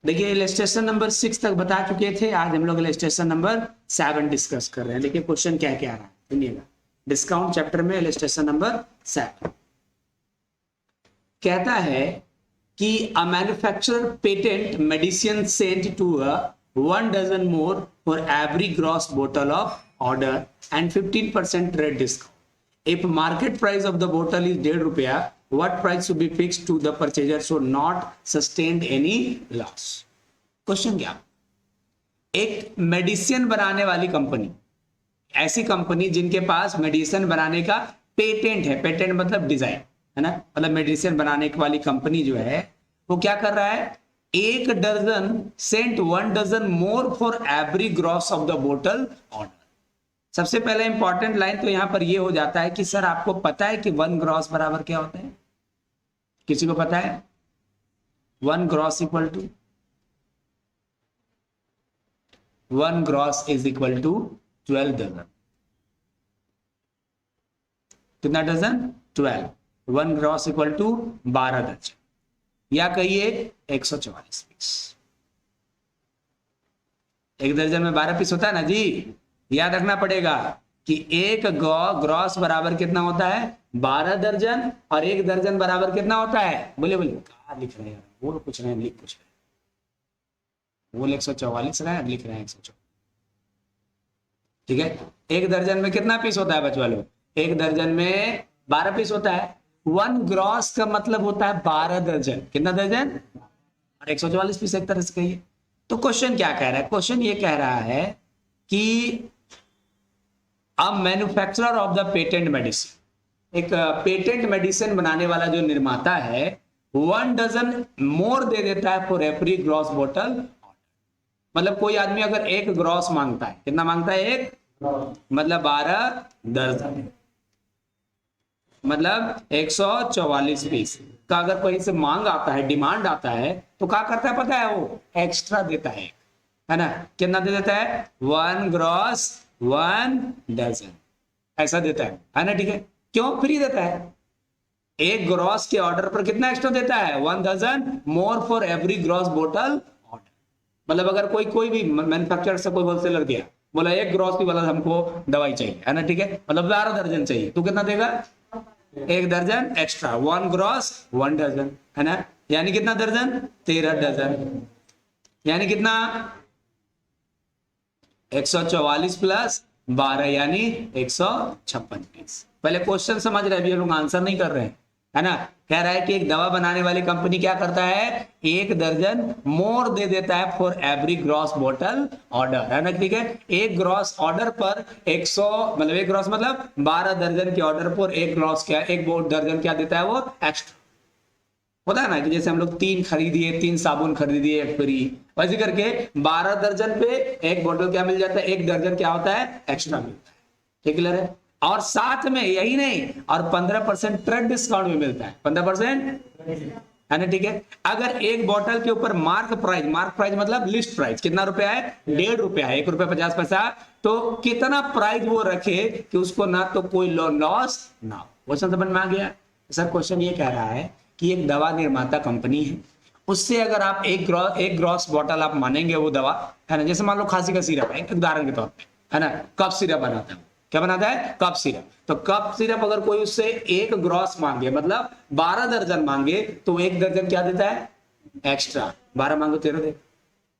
देखिए illustration number 6 तक बता चुके थे, आज हम लोग इलस्ट्रेशन नंबर 7 डिस्कस कर रहे हैं। देखिए क्वेश्चन क्या क्या आ रहा है, सुनिएगा। डिस्काउंट चैप्टर में इलस्ट्रेशन नंबर 7 कहता है कि a manufacturer patent medicine sent to a 1 dozen more for every gross bottle of order and 15% trade discount. If market price of the bottle is 1.5 ruपया, what price should be fixed to the purchaser so not sustained any loss? Question क्या, एक medicine बनाने वाली company, ऐसी company जिनके पास medicine बनाने का patent है, patent मतलब डिजाइन है ना, मतलब मेडिसिन बनाने वाली कंपनी जो है वो क्या कर रहा है, 1 dozen sent 1 dozen more for every gross of the बोतल ऑर्डर। सबसे पहले इंपॉर्टेंट लाइन तो यहां पर ये हो जाता है कि सर आपको पता है कि 1 ग्रॉस बराबर क्या होता है? किसी को पता है? 1 gross equal to 1 gross is equal to 12 dozen. कितना डजन? 12। 1 ग्रॉस इक्वल टू 12 दर्जन, या कहिए 144 पीस। एक दर्जन में 12 पीस होता है ना जी। याद रखना पड़ेगा कि एक ग्रॉस बराबर कितना होता है? 12 दर्जन। और एक दर्जन बराबर कितना होता है? बोले बोले कहा लिख रहे हैं, वो कुछ रहे हैं, लिख कुछ रहे हैं। वो 144 रहे हैं, लिख रहे हैं 144। ठीक है, एक दर्जन में कितना पीस होता है बच्चों लोग? एक दर्जन में 12 पीस होता है। 1 ग्रॉस का मतलब होता है 12 दर्जन। कितना दर्जन? और 144 पीस एक तरह से कहिए। तो क्वेश्चन क्या कह रहा है? क्वेश्चन ये कह रहा है कि अब manufacturer of the patent medicine, एक पेटेंट मेडिसिन बनाने वाला जो निर्माता है, 1 डजन मोर दे देता है फॉर एवरी ग्रॉस बोतल। मतलब कोई आदमी अगर 1 ग्रॉस मांगता है, कितना मांगता है? 1 मतलब 12 दर्जन, मतलब 144 पीस का अगर कहीं से मांग आता है, डिमांड आता है, तो क्या करता है पता है? वो एक्स्ट्रा देता है ना। कितना दे देता है? 1 ग्रॉस 1 डजन, ऐसा देता है ना। ठीक है, क्यों फ्री देता है? 1 ग्रॉस के ऑर्डर पर कितना एक्स्ट्रा देता है? 1 dozen more for every gross बोतल ऑर्डर। मतलब अगर कोई भी मैन्युफैक्चरर से कोई होलसेलर गया, बोला 1 ग्रॉस की वाला हमको दवाई चाहिए है ना, ठीक है, मतलब 12 दर्जन चाहिए, तो कितना देगा? 1 दर्जन एक्स्ट्रा, 1 ग्रॉस 1 डजन है ना, यानी कितना दर्जन? 13 डजन, यानी कितना? 144 प्लस 12 यानी 156 पीस। पहले क्वेश्चन समझ रहे हैं, लोग आंसर नहीं कर रहे हैं है ना। कह रहा है कि एक दवा बनाने वाली कंपनी क्या करता है? 1 दर्जन मोर दे देता है फॉर एवरी ग्रॉस बोतल ऑर्डर है ना। ठीक है, 1 ग्रॉस ऑर्डर पर 100 मतलब 1 ग्रॉस मतलब 12 दर्जन के ऑर्डर पर 1 ग्रॉस क्या, 1 दर्जन क्या देता है? वो एक्स्ट्रा होता है ना, कि जैसे हम लोग 3 खरीदिए, 3 साबुन खरीदिए 1 फ्री, वैसे करके 12 दर्जन पे 1 बोतल क्या मिल जाता है? 1 दर्जन क्या होता है? एक्स्ट्रा मिलता है। ठीक क्लियर है? और साथ में यही नहीं, और 15% ट्रेड डिस्काउंट भी मिलता है, 15% है ना। ठीक है, अगर एक बोतल के ऊपर मार्क प्राइस मतलब लिस्ट प्राइस कितना रुपया है? 1.5 रुपया है, 1 रुपया 50 पैसा। तो कितना प्राइस वो रखे कि उसको ना तो कोई लॉस ना हो। क्वेश्चन समझ में आ गया? सर क्वेश्चन ये कह रहा है कि एक दवा निर्माता कंपनी है, उससे अगर आप एक ग्रॉस बॉटल आप मानेंगे वो दवा है ना, जैसे मान लो खांसी का सिरप है, उदाहरण के तौर पे है ना, कफ सिरप बनाता है। क्या बनाता है? Cough syrup. तो कफ सिरप अगर कोई उससे 1 ग्रॉस मांगे, मतलब 12 दर्जन मांगे, तो 1 दर्जन क्या देता है? एक्स्ट्रा। 12 मांगो 13 दे,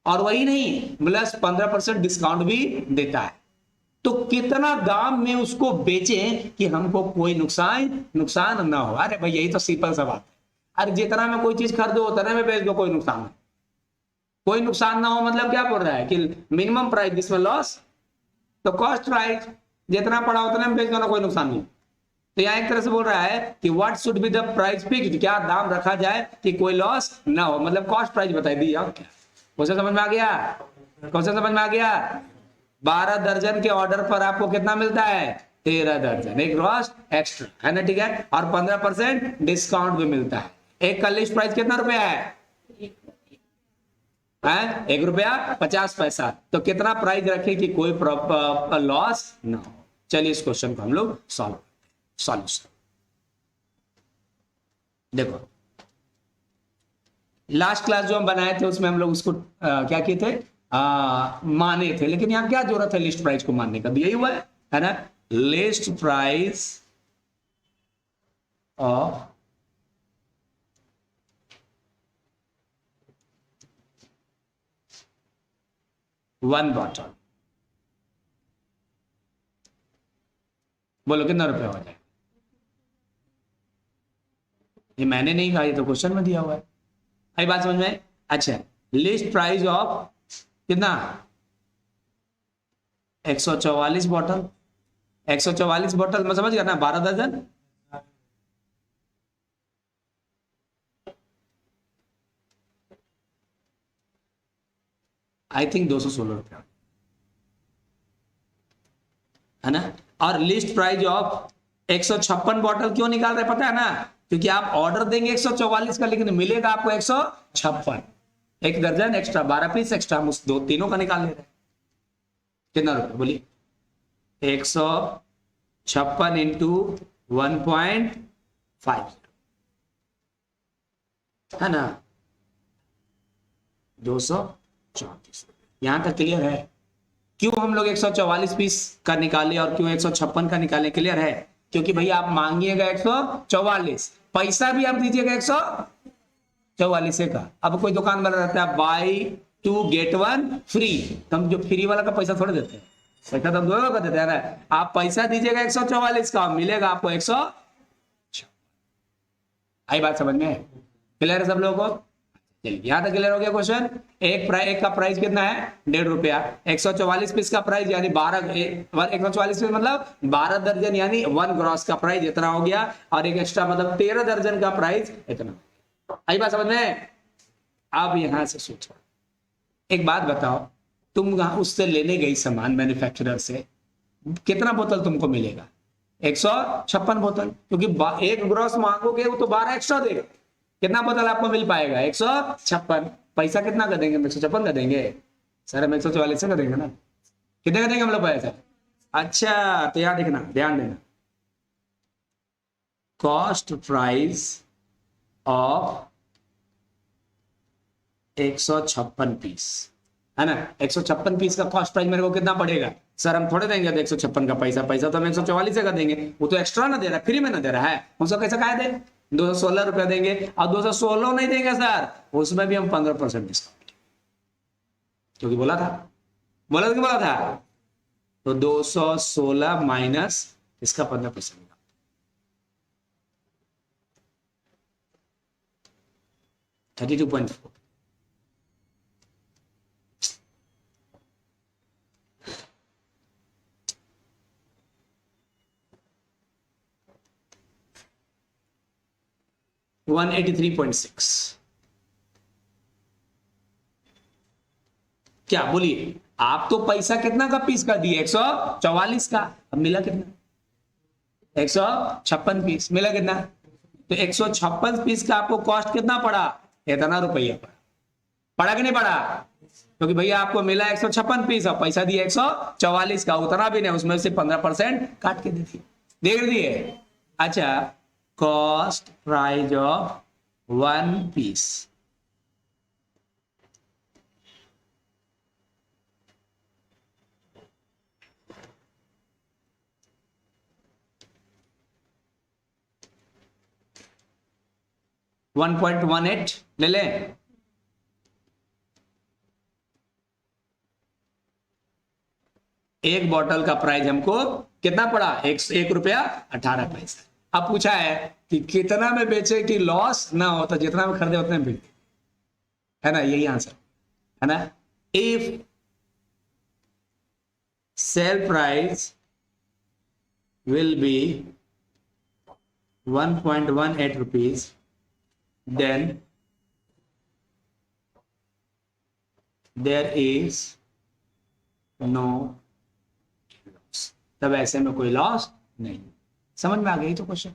और वही नहीं प्लस 15% डिस्काउंट भी देता है। तो कितना दाम में उसको बेचें कि हमको कोई नुकसान ना हो। अरे भाई यही तो सिंपल सा बात है। अरे जितना में कोई चीज खरीदो उतना में बेच दो, कोई नुकसान नहीं। कोई नुकसान ना हो मतलब क्या बोल रहा है कि मिनिमम प्राइस जिसमें लॉस, तो कॉस्ट प्राइस जितना पड़ा उतना में बेच दो ना, कोई नुकसान नहीं। तो यहाँ एक तरह से बोल रहा है कि what should be the price fixed, क्या दाम रखा जाए कि कोई लॉस ना हो, मतलब कॉस्ट प्राइस बताई दी। और क्या क्वेश्चन समझ में आ गया? क्वेश्चन समझ में आ गया? 12 दर्जन के ऑर्डर पर आपको कितना मिलता है? 13 दर्जन, 1 ग्रॉस एक्स्ट्रा है ना। ठीक है, और 15% डिस्काउंट भी मिलता है। एक का लिस्ट प्राइस कितना रुपया है? 1 रुपया 50 पैसा। तो कितना प्राइस रखे कि कोई लॉस ना हो। चलिए इस क्वेश्चन को हम लोग सॉल्यूशन देखो। लास्ट क्लास जो हम बनाए थे उसमें हम लोग उसको क्या किए थे, माने थे, लेकिन यहाँ क्या जरूरत है लिस्ट प्राइस को मानने का, यही हुआ है ना। List price of one bottle, बोलो कितना रुपया हो जाए। ये मैंने नहीं कहा, ये तो क्वेश्चन में दिया हुआ है। आई बात समझ में? अच्छा, लिस्ट प्राइस ऑफ कितना, 144 बॉटल, 144 बॉटल मैं समझ गया ना, 12 दर्जन। आई थिंक 216 रुपया है ना। और लिस्ट प्राइस ऑफ 156 बॉटल क्यों निकाल रहे पता है ना, क्योंकि आप ऑर्डर देंगे 144 का, लेकिन मिलेगा आपको 156, एक दर्जन एक्स्ट्रा, 12 पीस एक्स्ट्रा, हम उस दो तीनों का निकाल ले रहे हैं। कितना रुपया बोलिए, 156 इंटू 1.5 है ना, 234। यहां तक क्लियर है? क्यों हम लोग 144 पीस का निकाले और क्यों 156 का निकाले, क्लियर है? क्योंकि भैया आप मांगिएगा 144, पैसा भी आप दीजिएगा 144 का। अब कोई दुकान वाला रहता है बाई 2 गेट 1 फ्री, तो हम जो फ्री वाला का पैसा थोड़े देते हैं, पैसा तो हम दोनों का देते हैं ना। आप पैसा दीजिएगा 144 का, मिलेगा आपको 100। आई बात समझ में? क्लियर है सब लोगों को? चलिए यहां तक क्लियर हो गया क्वेश्चन। एक का प्राइस कितना है, 1.5 रुपया। 144 पीस का प्राइस यानी 144 पीस मतलब 12 दर्जन यानी 1 ग्रॉस का प्राइस इतना हो गया, और एक एक्स्ट्रा मतलब 13 दर्जन का प्राइस इतना। आई बात समझ में? अब यहां से सोचो, एक बात बताओ, तुम उससे लेने गई सामान मैन्युफैक्चरर से, कितना बोतल तुमको मिलेगा, 156 बोतल, क्योंकि एक ग्रॉस मांगोगे वो तो 12 एक्स्ट्रा देगा। कितना बोतल आपको मिल पाएगा, 156। पैसा कितना कर देंगे, 156 का देंगे सर, हम 144 का देंगे ना, कितने का देंगे हम लोग पैसा? अच्छा तो यार देखना, ध्यान देना, कॉस्ट प्राइस ऑफ 156 पीस है ना, 156 पीस का कॉस्ट प्राइस मेरे को कितना पड़ेगा सर, हम थोड़े देंगे 156 का पैसा, पैसा तो हम 144 का देंगे, वो तो एक्स्ट्रा ना दे रहा है, फ्री में ना दे रहा है, उसको कैसे कहा दे, 216 रुपया देंगे। और 216 नहीं देंगे सर, उसमें भी हम 15% डिस्काउंट, क्योंकि बोला था कि बोला था, तो 216 माइनस इसका 15%, 32.4। $183.6। क्या बोलिए, आप तो पैसा कितना का पीस का दिए, 144 का, अब मिला कितना, 156 पीस, मिला कितना, तो 156 पीस का आपको कॉस्ट कितना पड़ा, इतना रुपया पड़ा कि नहीं पड़ा, क्योंकि भैया आपको मिला 156 पीस और पैसा दिया 144 का, उतना भी नहीं, उसमें से 15% काट के दे दिए। अच्छा, कॉस्ट प्राइस ऑफ 1 पीस, $1.18 ले लें, एक बॉटल का प्राइस हमको कितना पड़ा, 1 रुपया 18 पैसा। अब पूछा है कि कितना में बेचे कि लॉस ना हो, तो जितना में खरीदे उतने में बिके, है ना, यही आंसर है ना। If sale price will be 1.18 rupees, then there is no loss, तब ऐसे में कोई लॉस नहीं। समझ में आ गई तो क्वेश्चन,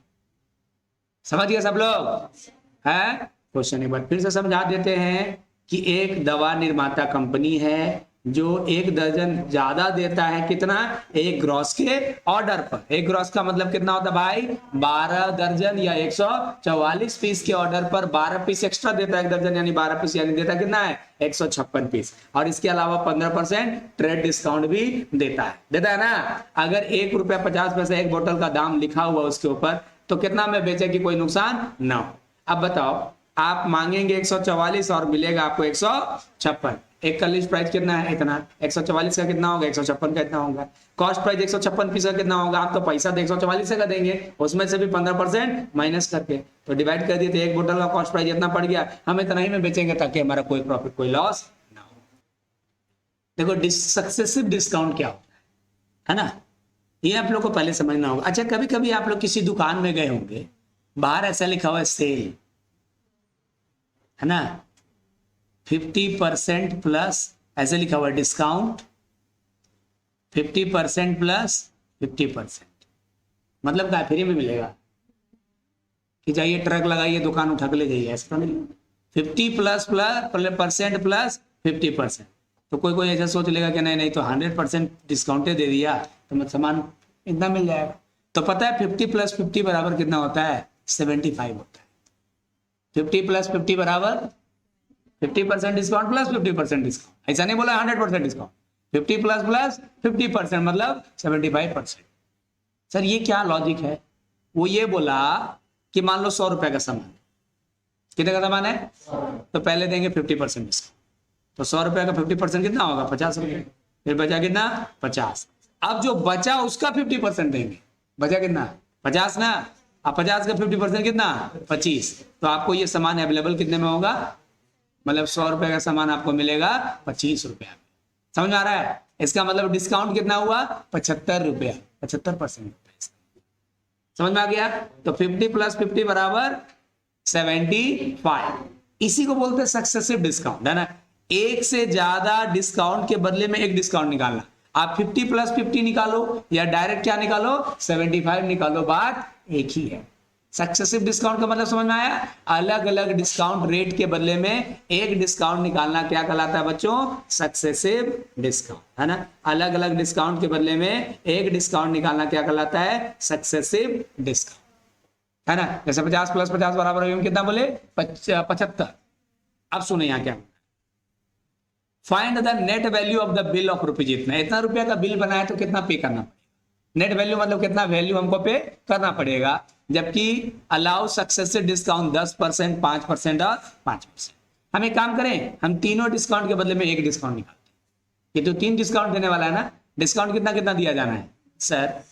समझ गए सब लोग है? क्वेश्चन एक बार फिर से समझा देते हैं कि एक दवा निर्माता कंपनी है, जो एक दर्जन ज्यादा देता है कितना, एक ग्रॉस के ऑर्डर पर। एक ग्रॉस का मतलब कितना होता है भाई, 12 दर्जन या 144 पीस के ऑर्डर पर 12 पीस एक्स्ट्रा देता है एक दर्जन, यानी 12 पीस, यानी देता कितना है 156 पीस। और इसके अलावा 15% ट्रेड डिस्काउंट भी देता है ना। अगर ₹1.50 एक बोतल का दाम लिखा हुआ उसके ऊपर, तो कितना में बेचे कि कोई नुकसान ना हो। अब बताओ, आप मांगेंगे 144 और मिलेगा आपको 156। एक का लिस्ट प्राइस कितना है, इतना। 144 का कितना होगा, 156 का इतना होगा। कॉस्ट प्राइस 156 पीस का कितना होगा, आप तो पैसा 144 का देंगे, उसमें से भी 15% माइनस करके तो डिवाइड कर दिए, तो एक बोतल का कॉस्ट प्राइस इतना पड़ गया, हम इतना ही में बेचेंगे ताकि हमारा कोई प्रॉफिट कोई लॉस ना हो। देखो सक्सेसिव डिस्काउंट क्या होता है ना, ये आप लोग को पहले समझना होगा। अच्छा, कभी कभी आप लोग किसी दुकान में गए होंगे, बाहर ऐसा लिखा हुआ है सेल, है ना, 50% प्लस, ऐसे लिखा हुआ डिस्काउंट 50% प्लस 50%, मतलब क्या फ्री में मिलेगा कि जाइए ट्रक लगाइए दुकान उठा के ले जाइए, ऐसा नहीं। 50% प्लस 50%, तो कोई कोई ऐसा सोच लेगा कि नहीं नहीं, तो 100% डिस्काउंट दे दिया तो मतलब सामान इतना मिल जाएगा। तो पता है 50 प्लस 50 बराबर कितना होता है, 75 होता है। 50 प्लस 50 बराबर 50% डिस्काउंट प्लस 50% डिस्काउंट, ऐसा नहीं बोला 100% डिस्काउंट। 50 प्लस प्लस 50% मतलब 75%। सर ये क्या लॉजिक है, वो ये बोला कि मान लो 100 रुपए का सामान, कितने का सामान है, तो पहले देंगे 50% डिस्काउंट, तो 100 रुपए का 50% कितना होगा, 50 रुपए, फिर बचा कितना 50। अब जो बचा उसका 50% देंगे, बचा कितना 50 ना, अब 50 का 50% कितना 25, तो आपको ये सामान अवेलेबल कितने में होगा, मतलब 100 रुपए का सामान आपको मिलेगा 25 रुपया। समझ में आ रहा है, इसका मतलब डिस्काउंट कितना हुआ 75 रुपया, 75%। समझ में आ गया, तो 50 प्लस 50 बराबर 75, इसी को बोलते हैं सक्सेसिव डिस्काउंट, है ना। एक से ज्यादा डिस्काउंट के बदले में एक डिस्काउंट निकालना, आप 50 प्लस 50 निकालो या डायरेक्ट क्या निकालो 75 निकालो, बात एक ही है। सक्सेसिव डिस्काउंट का मतलब समझ में आया, अलग अलग डिस्काउंट रेट के बदले में एक डिस्काउंट निकालना क्या कहलाता है बच्चों, सक्सेसिव डिस्काउंट, है ना। अलग अलग डिस्काउंट के बदले में एक डिस्काउंट निकालना क्या कहलाता है, सक्सेसिव डिस्काउंट, है ना। जैसे 50 प्लस 50 बराबर हम कितना बोले 75। अब सुने यहां क्या, find the net value of the bill of rupees, इतना रुपया का बिल बनाया तो कितना पे करना पड़ेगा। नेट वैल्यू मतलब कितना वैल्यू हमको पे करना पड़ेगा, जबकि अलाउ सक्सेसिव डिस्काउंट 10%, 5% और 5%। हम एक काम करें, हम तीनों डिस्काउंट के बदले में एक डिस्काउंट निकालते हैं। ये तो 3 डिस्काउंट देने वाला है ना, डिस्काउंट कितना कितना दिया जाना है सर,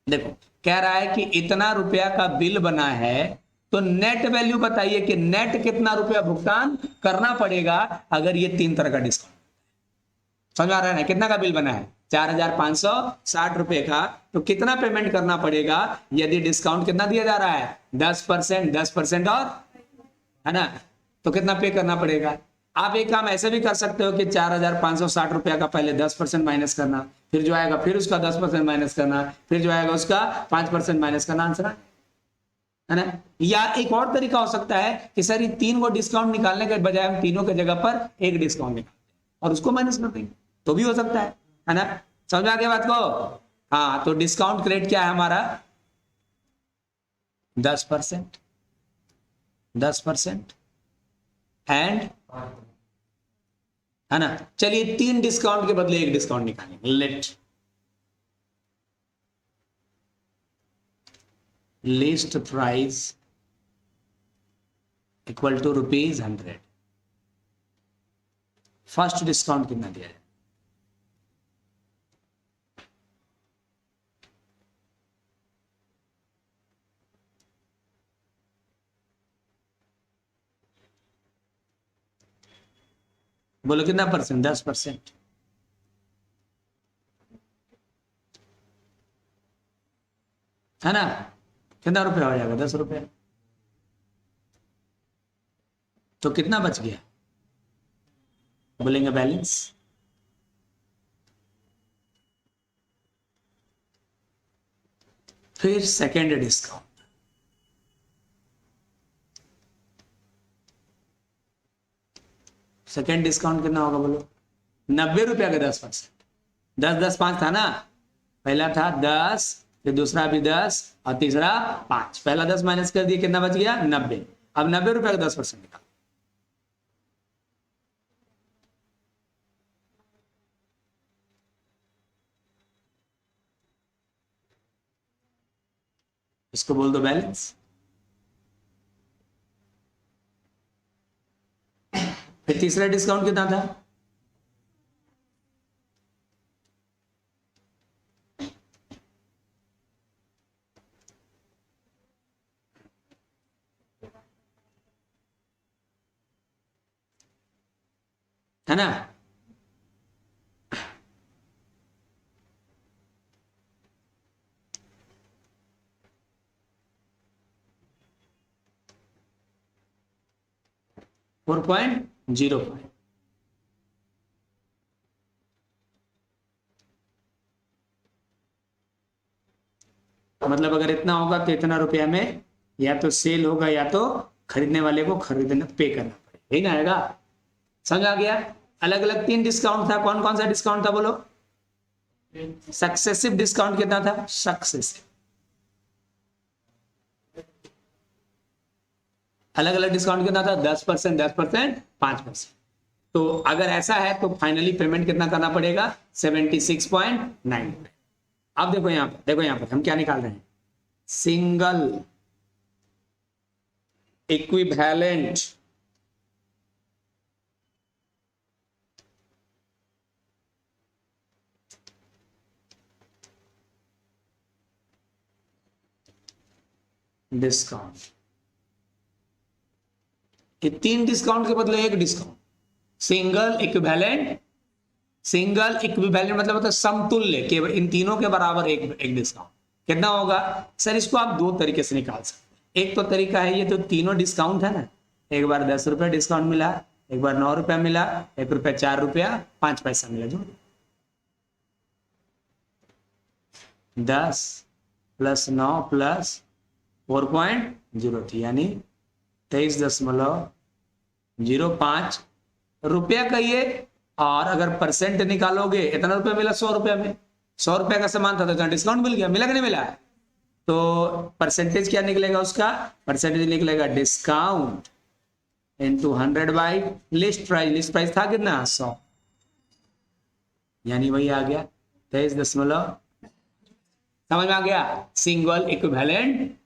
देखो कह रहा है कि इतना रुपया का बिल बना है, तो नेट वैल्यू बताइए कि नेट कितना रुपया भुगतान करना पड़ेगा अगर ये 3 तरह का डिस्काउंट। समझ आ रहा है ना, कितना का बिल बना है 4,560 रुपए का, तो कितना पेमेंट करना पड़ेगा यदि डिस्काउंट कितना दिया जा रहा है 10%, 10% और, है ना, तो कितना पे करना पड़ेगा। आप एक काम ऐसे भी कर सकते हो कि 4,560 रुपया का पहले 10% माइनस करना, फिर जो आएगा फिर उसका 10% माइनस करना, फिर जो आएगा उसका 5% माइनस करना, आंसर है ना। या एक और तरीका हो सकता है कि सर ये 3 को डिस्काउंट निकालने के बजाय हम तीनों के जगह पर एक डिस्काउंट निकालते हैं और उसको माइनस कर देंगे, तो भी हो सकता है ना। समझ आ गया बात को, हाँ, तो डिस्काउंट रेट क्या है हमारा 10%, 10% एंड, है ना। चलिए 3 डिस्काउंट के बदले एक डिस्काउंट निकालेंगे, let list price equal to ₹100। First discount कितना दिया जाए, बोलो कितना परसेंट, 10%, है ना। कितना रुपया हो जाएगा 10 रुपया, तो कितना बच गया, बोलेंगे बैलेंस। फिर सेकेंड डिस्काउंट, सेकेंड डिस्काउंट कितना होगा बोलो? 90 रुपया का 10%। 10 10 5 था ना, पहला था 10, फिर दूसरा भी 10 और तीसरा 5। पहला 10 माइनस कर दिया, कितना बच गया? 90। अब 90 रुपया का 10% निकाल। इसको बोल दो बैलेंस। फिर तीसरा डिस्काउंट कितना था? है ना? $4.05। मतलब अगर इतना होगा तो इतना रुपया में या तो सेल होगा या तो खरीदने वाले को खरीदना पे करना पड़ेगा, यही ना आएगा। समझ आ गया? अलग अलग 3 डिस्काउंट था। कौन कौन सा डिस्काउंट था बोलो? सक्सेसिव डिस्काउंट कितना था? सक्सेसिव। अलग अलग डिस्काउंट कितना था? 10%, 10%, 5%। तो अगर ऐसा है तो फाइनली पेमेंट कितना करना पड़ेगा? 76.9। अब देखो यहां पर, देखो यहां पर हम क्या निकाल रहे हैं? Single equivalent discount. ये 3 डिस्काउंट के बदले एक discount. Single equivalent, single equivalent मतलब होता है समतुल्य, केवल इन तीनों के बराबर एक डिस्काउंट। कितना होगा सर? इसको आप 2 तरीके से निकाल सकते हैं। एक तो तरीका है, ये तो तीनों डिस्काउंट है ना, एक बार 10 रुपया डिस्काउंट मिला, एक बार 9 रुपया मिला, 1 रुपया 4 रुपया 5 पैसा मिला। जो 10 + 9 + 4.03 यानी 23.05 रुपया का ये। और अगर परसेंट निकालोगे, इतना रुपया मिला 100 रुपया में, 100 रुपया का सामान था तो इतना डिस्काउंट मिल गया। मिला कि नहीं मिला? तो परसेंटेज क्या निकलेगा उसका? परसेंटेज निकलेगा discount into 100 by list price. List price था कितना? 100, यानी वही आ गया 23 समझ में आ गया? Single equivalent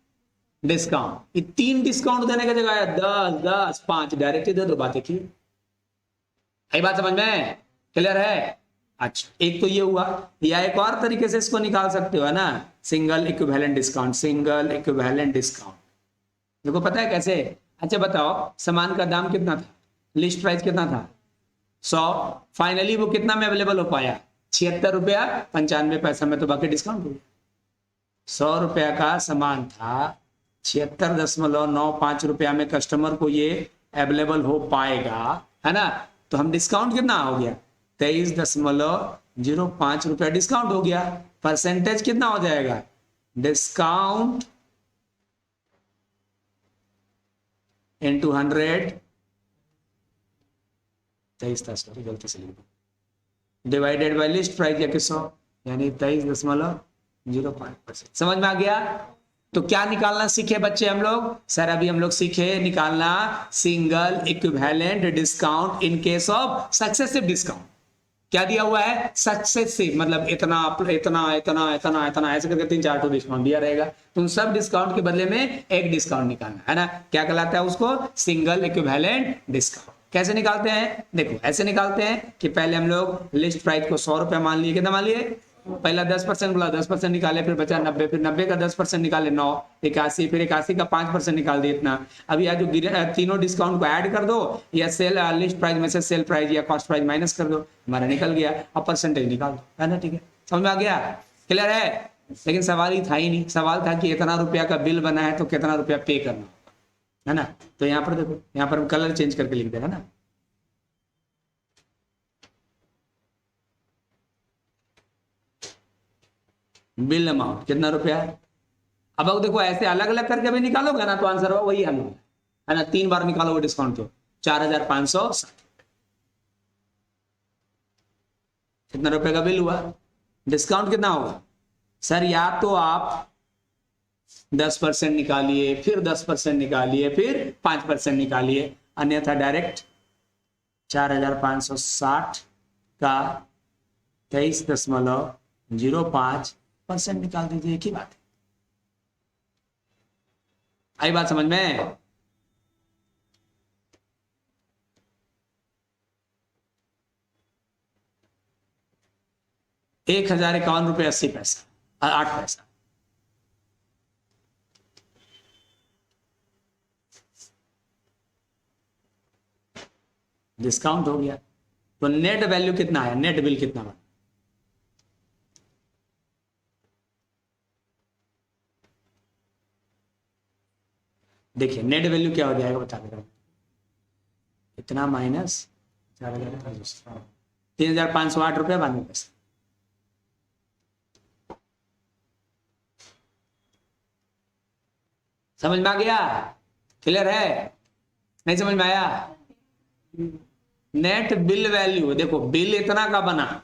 discount. ये 3 डिस्काउंट देने की जगह 10 10 5 डायरेक्ट दे दो, बातें की। आई बात समझ में? क्लियर है? अच्छा, एक तो ये हुआ, या एक और तरीके से इसको निकाल सकते हो, है ना? Single equivalent discount, single equivalent discount. देखो पता है कैसे? अच्छा बताओ, सामान का दाम कितना था? लिस्ट प्राइस कितना था? 100। फाइनली वो कितना में अवेलेबल हो पाया? 76 रुपया 95 पैसा में, तो बाकी डिस्काउंट हो गया। 100 रुपया का सामान था, 76.95 रुपया में कस्टमर को ये अवेलेबल हो पाएगा, है ना? तो हम डिस्काउंट कितना हो गया? 23.05 रुपया डिस्काउंट हो गया। परसेंटेज कितना हो जाएगा? डिस्काउंट इनटू 100, 23 था सॉरी गलती से लिख दो, डिवाइडेड बाय लिस्ट प्राइस या 100 यानी 23.05%। समझ में आ गया? तो क्या निकालना सीखे बच्चे हम लोग? सर अभी हम लोग सीखे निकालना single equivalent discount in case of successive discount. क्या दिया हुआ है? सक्सेसिव मतलब इतना इतना इतना इतना इतना ऐसे करके 3 4 डिस्काउंट दिया रहेगा। तो उन सब डिस्काउंट के बदले में एक डिस्काउंट निकालना है ना? क्या कहलाता है उसको? Single equivalent discount. कैसे निकालते हैं? देखो ऐसे निकालते हैं कि पहले हम लोग लिस्ट प्राइस को 100 रुपया मान लिए। कितना मान लिए? पहला 10% बोला, 10% निकाले, फिर बचा 90, फिर 90 का 10% निकाले 9, 81, फिर 81 का 5% निकाल दिए इतना। अब यह जो तीनों डिस्काउंट को ऐड कर दो, या सेल लिस्ट प्राइस में से सेल प्राइस या कॉस्ट प्राइस माइनस कर दो, हमारा निकल गया। अब परसेंटेज निकाल दो, है ना? ठीक है, समझ में आ गया? क्लियर है? लेकिन सवाल ही था ही नहीं। सवाल था कि इतना रुपया का बिल बना है तो कितना रुपया पे करना, है ना? तो यहाँ पर देखो, यहाँ पर हम कलर चेंज करके लिख देगा ना। बिल अमाउंट कितना रुपया है? अब देखो ऐसे अलग अलग करके भी निकालोगे ना तो आंसर होगा वही आना है ना? 3 बार निकालोगे डिस्काउंट तो 4560। कितना रुपए का बिल हुआ, डिस्काउंट कितना होगा सर, या तो आप 10% निकालिए, फिर 10% निकालिए, फिर 5% निकालिए, अन्यथा डायरेक्ट 4560 का 23.05% निकाल दीजिए, एक ही बात है। आई बात समझ में? 1051 रुपये 80 पैसा 8 पैसा। डिस्काउंट हो गया तो नेट वैल्यू कितना है, नेट बिल कितना बना? देखिए नेट वैल्यू क्या हो जाएगा बता दे रहा हूं, इतना माइनस 3508 रुपया 92 पैसा। समझ में आ गया? क्लियर है? नहीं समझ में आया? नेट बिल वैल्यू देखो, बिल इतना का बना,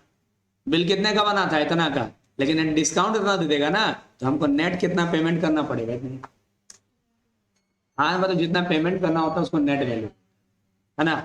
बिल कितने का बना था, इतना का, लेकिन डिस्काउंट इतना दे देगा ना, तो हमको नेट कितना पेमेंट करना पड़ेगा इतने। हाँ मतलब जितना पेमेंट करना होता है उसको नेट वैल्यू, है ना।